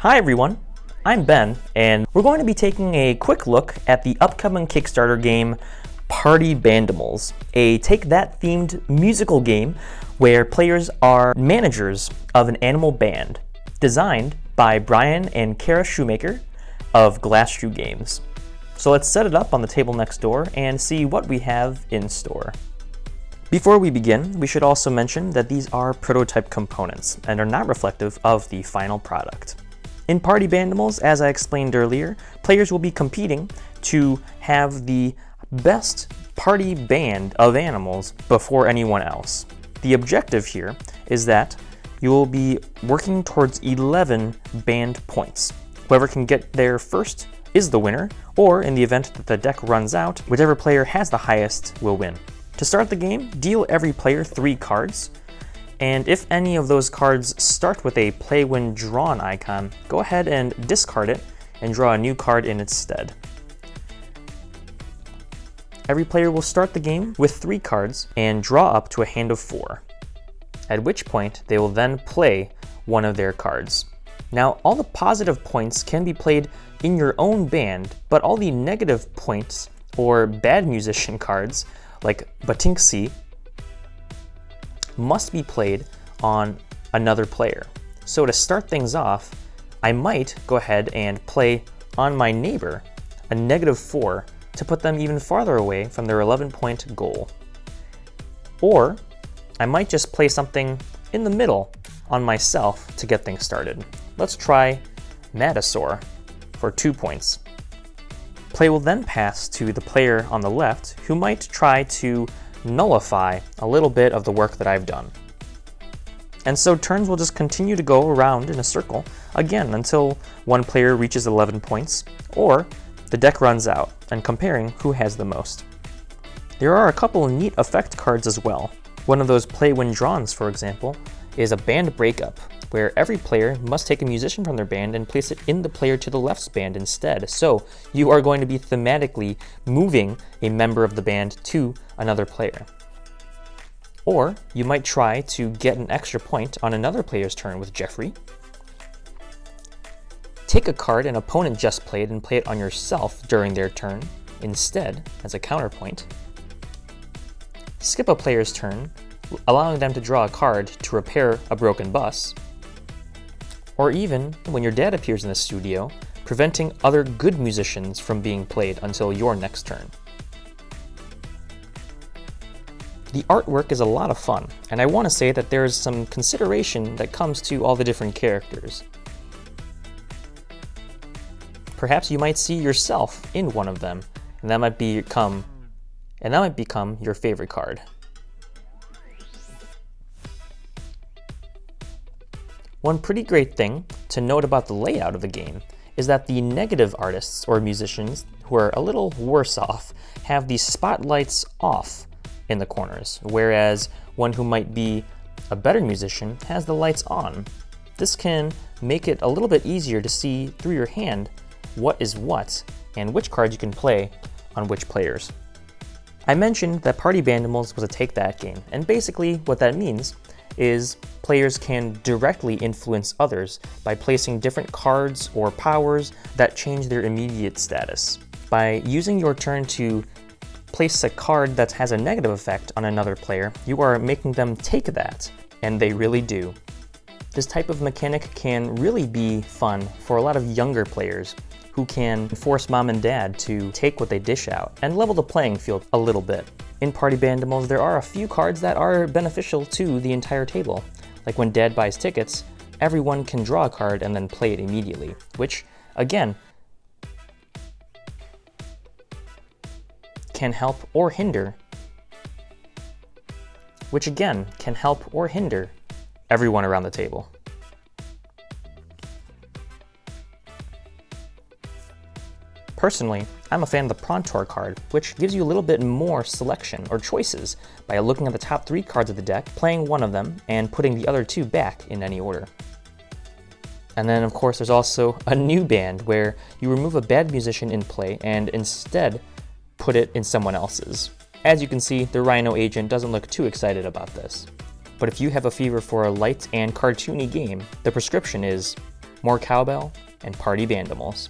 Hi everyone, I'm Ben, and we're going to be taking a quick look at the upcoming Kickstarter game, Party Bandimals, a take-that themed musical game where players are managers of an animal band, designed by Brian and Kara Shoemaker of Glass Shoe Games. So let's set it up on the table next door and see what we have in store. Before we begin, we should also mention that these are prototype components and are not reflective of the final product. In Party Bandimals, as I explained earlier, players will be competing to have the best party band of animals before anyone else. The objective here is that you will be working towards 11 band points. Whoever can get there first is the winner, or in the event that the deck runs out, whichever player has the highest will win. To start the game, deal every player 3 cards. And if any of those cards start with a play when drawn icon, go ahead and discard it and draw a new card in its stead. Every player will start the game with 3 cards and draw up to a hand of 4, at which point they will then play one of their cards. Now, all the positive points can be played in your own band, but all the negative points or bad musician cards, like Batinksi, must be played on another player. So to start things off, I might go ahead and play on my neighbor a -4 to put them even farther away from their 11-point goal. Or I might just play something in the middle on myself to get things started. Let's try Matasaur for 2 points. Play will then pass to the player on the left, who might try to nullify a little bit of the work that I've done. And so turns will just continue to go around in a circle, again until one player reaches 11 points, or the deck runs out, and comparing who has the most. There are a couple of neat effect cards as well. One of those play when drawns, for example, is a band breakup, where every player must take a musician from their band and place it in the player to the left's band instead. So you are going to be thematically moving a member of the band to another player. Or you might try to get an extra point on another player's turn with Jeffrey. Take a card an opponent just played and play it on yourself during their turn instead as a counterpoint. Skip a player's turn, allowing them to draw a card to repair a broken bus. Or even, when your dad appears in the studio, preventing other good musicians from being played until your next turn. The artwork is a lot of fun, and I want to say that there is some consideration that comes to all the different characters. Perhaps you might see yourself in one of them, and that might become your favorite card. One pretty great thing to note about the layout of the game is that the negative artists or musicians who are a little worse off have the spotlights off in the corners, whereas one who might be a better musician has the lights on. This can make it a little bit easier to see through your hand what is what and which cards you can play on which players. I mentioned that Party Bandimals was a take-that game, and basically what that means is players can directly influence others by placing different cards or powers that change their immediate status. By using your turn to place a card that has a negative effect on another player, you are making them take that, and they really do. This type of mechanic can really be fun for a lot of younger players who can force mom and dad to take what they dish out and level the playing field a little bit. In Party Bandimals, there are a few cards that are beneficial to the entire table. Like when Dad buys tickets, everyone can draw a card and then play it immediately, which, again, can help or hinder everyone around the table. Personally, I'm a fan of the Prontor card, which gives you a little bit more selection or choices by looking at the top 3 cards of the deck, playing one of them, and putting the other 2 back in any order. And then, of course, there's also a new band where you remove a bad musician in play and instead put it in someone else's. As you can see, the Rhino agent doesn't look too excited about this. But if you have a fever for a light and cartoony game, the prescription is More cowbell and party Bandimals.